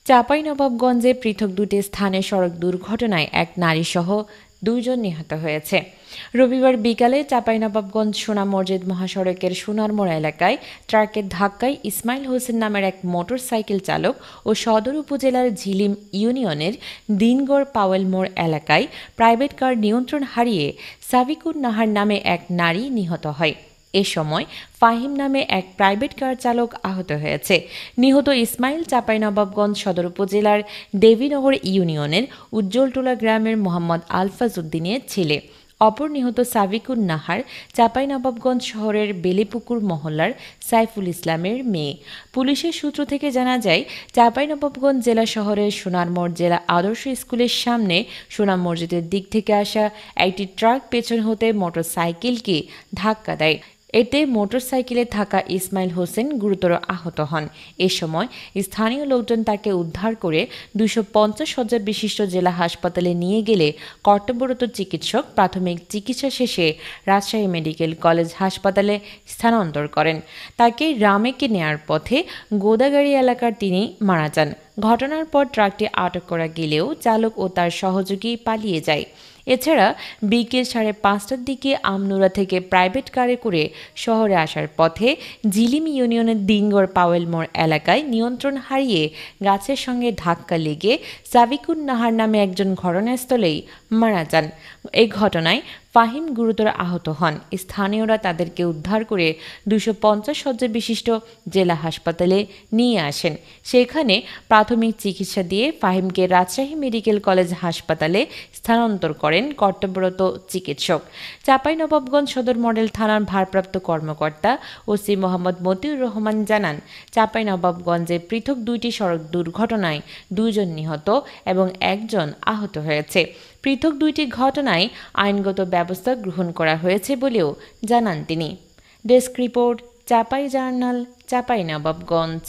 চাঁপাইনবাবগঞ্জে পৃথক দুটি স্থানে সড়ক দুর্ঘটনায় এক নারীসহ 2 জন নিহত হয়েছে। রবিবার বিকালে চাঁপাইনবাবগঞ্জ সোনা মসজিদ মহাসড়কের সোনারমোড় এলাকায় ট্রাকের ধাক্কায় ইসমাইল হোসেন নামের এক মোটরসাইকেল চালক ও সদর উপজেলার ঝিলিম ইউনিয়নের দিনগড় পাওয়েল মোড় এলাকায় প্রাইভেট কার নিয়ন্ত্রণ হারিয়ে সাবিকুন নাহার নামে এক নারী নিহত হয়। এ সময় ফাহিম নামে এক প্রাইভেট কার চালক আহত হয়েছে। নিহত ইসমাইল চাঁপাইনবাবগঞ্জ সদর উপজেলার দেবীনগর ইউনিয়নের উজ্জ্বলটোলা গ্রামের মোহাম্মদ আলফাজ উদ্দিনের ছেলে। অপর নিহত সাবিকুন নাহার চাঁপাইনবাবগঞ্জ শহরের বেলেপুকুর মহল্লার সাইফুল ইসলামের মেয়ে। পুলিশের সূত্র থেকে জানা যায়, চাঁপাইনবাবগঞ্জ জেলা শহরের সোনারমোড় জেলা আদর্শ স্কুলের সামনে সোনা মসজিদের দিক থেকে আসা একটি ট্রাক পেছন হতে মোটরসাইকেলকে ধাক্কা দেয়। এতে মোটরসাইকেলে থাকা ইসমাইল হোসেন গুরুতর আহত হন। এ সময় স্থানীয় লোকজন তাকে উদ্ধার করে 250 শয্যা বিশিষ্ট জেলা হাসপাতালে নিয়ে গেলে কর্তব্যরত চিকিৎসক প্রাথমিক চিকিৎসা শেষে রাজশাহী মেডিকেল কলেজ হাসপাতালে স্থানান্তর করেন। তাকে রামেকে নেয়ার পথে গোদাগাড়ি এলাকার তিনি মারা যান। ঘটনার পর ট্রাকটি আটক করা গেলেও চালক ও তার সহযোগী পালিয়ে যায়। এছাড়া বিকেল 5:30টার দিকে আমনুরা থেকে প্রাইভেট কারে করে শহরে আসার পথে ঝিলিম ইউনিয়নের দিনগড় পাওয়েল মোড় এলাকায় নিয়ন্ত্রণ হারিয়ে গাছের সঙ্গে ধাক্কা লেগে সাবিকুন নাহার নামে একজন ঘটনাস্থলেই মারা যান। এই ঘটনায় ফাহিম গুরুতর আহত হন। স্থানীয়রা তাদেরকে উদ্ধার করে 250 শয্যা বিশিষ্ট জেলা হাসপাতালে নিয়ে আসেন। সেখানে প্রাথমিক চিকিৎসা দিয়ে ফাহিমকে রাজশাহী মেডিকেল কলেজ হাসপাতালে স্থানান্তর করেন কর্তব্যরত চিকিৎসক। চাঁপাইনবাবগঞ্জ সদর মডেল থানার ভারপ্রাপ্ত কর্মকর্তা ওসি মোহাম্মদ মতিউর রহমান জানান, চাঁপাইনবাবগঞ্জে পৃথক 2টি সড়ক দুর্ঘটনায় 2 জন নিহত এবং 1 জন আহত হয়েছে। পৃথক 2টি ঘটনায় আইনগত ব্যবস্থা গ্রহণ করা হয়েছে বলেও জানান তিনি। Desk report, Chapai journal, Chapainawabganj.